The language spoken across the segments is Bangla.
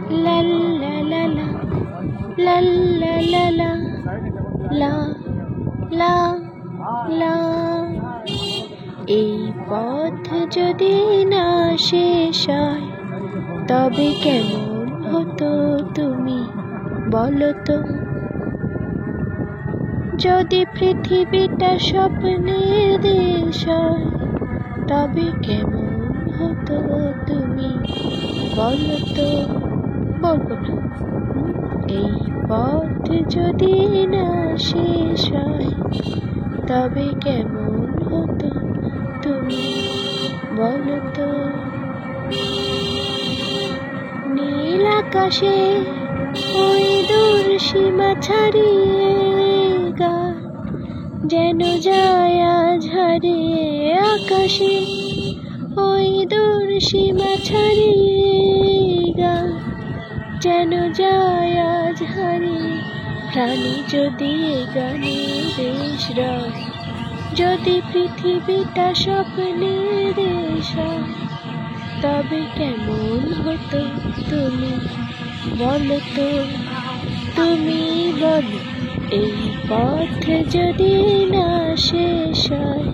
লা লা লা লা লা লা লা লা লা লা লা। এই পথ যদি না শেষ হয় তবে কেমন হতো তুমি বলো তো। যদি পৃথিবীটা স্বপ্নের দেশ হয় তবে কেমন হতো তুমি বলো তো। বলবো না। এই পথ যদি না শেষ হয় তবে কেমন হতো তুমি বলো তো। নীল আকাশে ওই দূর সীমা ছাড়িয়ে গান যেন যায় আজ হারিয়ে। আকাশে ওই দূর সীমা ছাড়িয়ে গান যেন যায় আজ হারিয়ে। প্রাণী যদি গানে দেশ রয়, যদি পৃথিবীটা স্বপ্নের দেশ হয় তবে কেমন হতো তুমি বলো তো। তুমি বলো। এই পথ যদি না শেষ হয়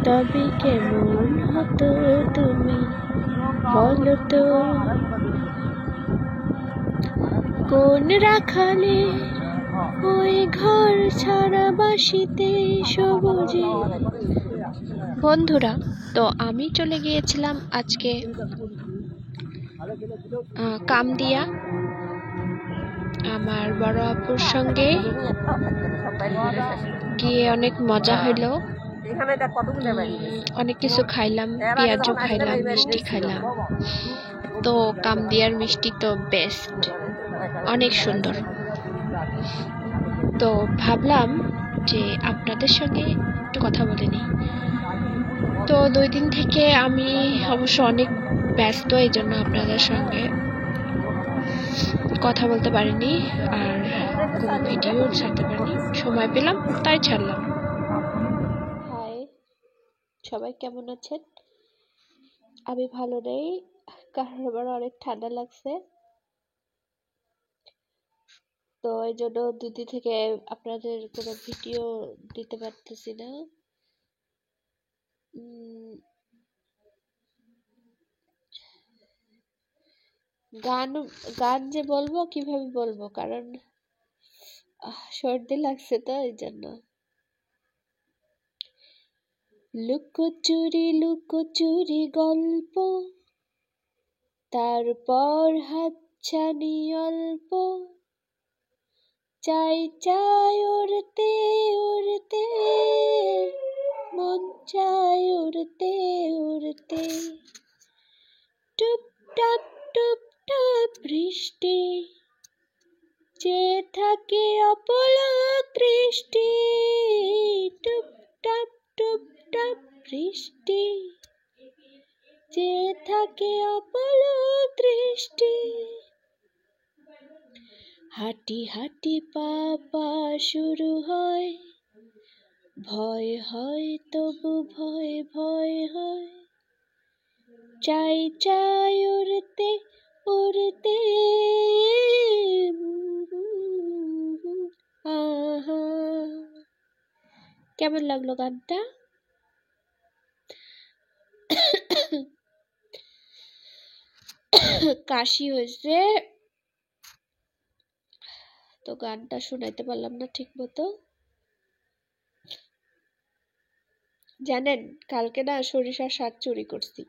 তবে কেমন হতো তুমি বলো তো। কোন রাখালে ওই ঘর ছাড়া বাসিতে সবুজে। বন্ধুরা, তো আমি চলে গিয়েছিলাম আজকে কামদিয়া আমার বড় আপুর সঙ্গে গিয়ে অনেক মজা হইলো। অনেক কিছু খাইলাম, পেঁয়াজু খাইলাম, মিষ্টি খাইলাম। তো কামদিয়ার মিষ্টি তো বেস্ট, অনেক সুন্দর। তো ভাবলাম যে আপনাদের সঙ্গে একটু কথা বলে নিই। তো 2 দিন থেকে আমি অবশ্য অনেক ব্যস্ত, এই জন্য আপনাদের সঙ্গে কথা বলতে পারিনি আর কোনো ভিডিও ছাড়তে পারিনি। সময় পেলাম তাই ছাড়লাম। হাই, সবাই কেমন আছেন? আমি ভালো নেই, কারণ আমার অনেক ঠান্ডা লাগছে। তো এই জন্য 2 দিন থেকে আপনাদের কোনো ভিডিও দিতে পারতেছি না। গান যে বলবো কিভাবে বলবো, কারণ সর্দি লাগছে তো এই জন্য। লুকোচুরি গল্প, তারপর হাতছানি অল্প, চাই উড়তে উড়তে, মন চাই উড়তে উড়তে। টুপটাপ টুপটাপ বৃষ্টি, চেয়ে থাকে অপলক দৃষ্টি। টুপটাপ টুপটাপ বৃষ্টি, চেয়ে থাকে অপলক দৃষ্টি। হাঁটি হাঁটি পা পা শুরু হয়, ভয় হয় তবু ভয় ভয় হয়। চাই উড়তে উড়তে। আহা, কেমন লাগলো গানটা? কাশি হয়েছে তো গানটা শোনাইতে পারলাম না ঠিক মতো। জানেন, কালকে না সরিষার শাক চুরি করছি।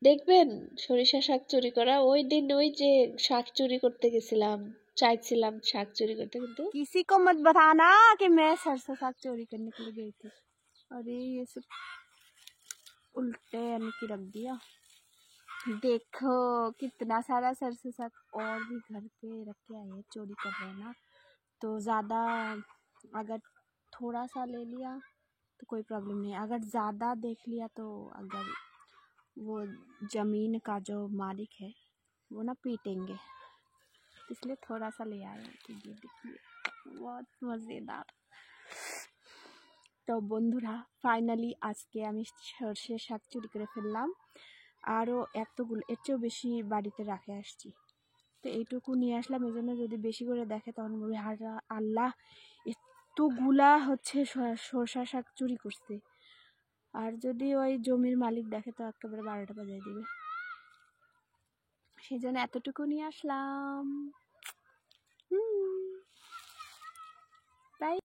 দেখবেন সরিষা শাক চুরি করা। ওই দিন ওই যে শাক চুরি করতে গেছিলাম, চাইছিলাম শাক চুরি করতে, কিন্তু किसी को मत बताना कि मैं सरसों साग चोरी करने के लिए गई थी। अरे ये सब उल्टे यानी कि रख दिया। देखो कितना सारा सरसों साग और भी घर पे रख के आए हैं, चोरी कर रहे हैं ना। तो ज़्यादा अगर थोड़ा सा ले लिया तो कोई प्रॉब्लम नहीं, अगर ज़्यादा देख लिया तो अगर वो ज़मीन का जो मालिक है वो ना पीटेंगे, इसलिए थोड़ा सा ले आए हैं। कि ये देखिए बहुत मज़ेदार। তো বন্ধুরা, ফাইনালি আজকে আমি সর্ষে শাক চুরি করে ফেললাম। আরও এতগুলো, এর চেয়েও বেশি বাড়িতে রাখে আসছি। তো এইটুকু নিয়ে আসলাম, এই জন্য যদি বেশি করে দেখে তখন বলবে হারা আল্লাহ এতগুলা হচ্ছে সরষা শাক চুরি করছে। আর যদি ওই জমির মালিক দেখে তো একেবারে 12টা বাজায় দিবে। সেই জন্য এতটুকু নিয়ে আসলাম। তাই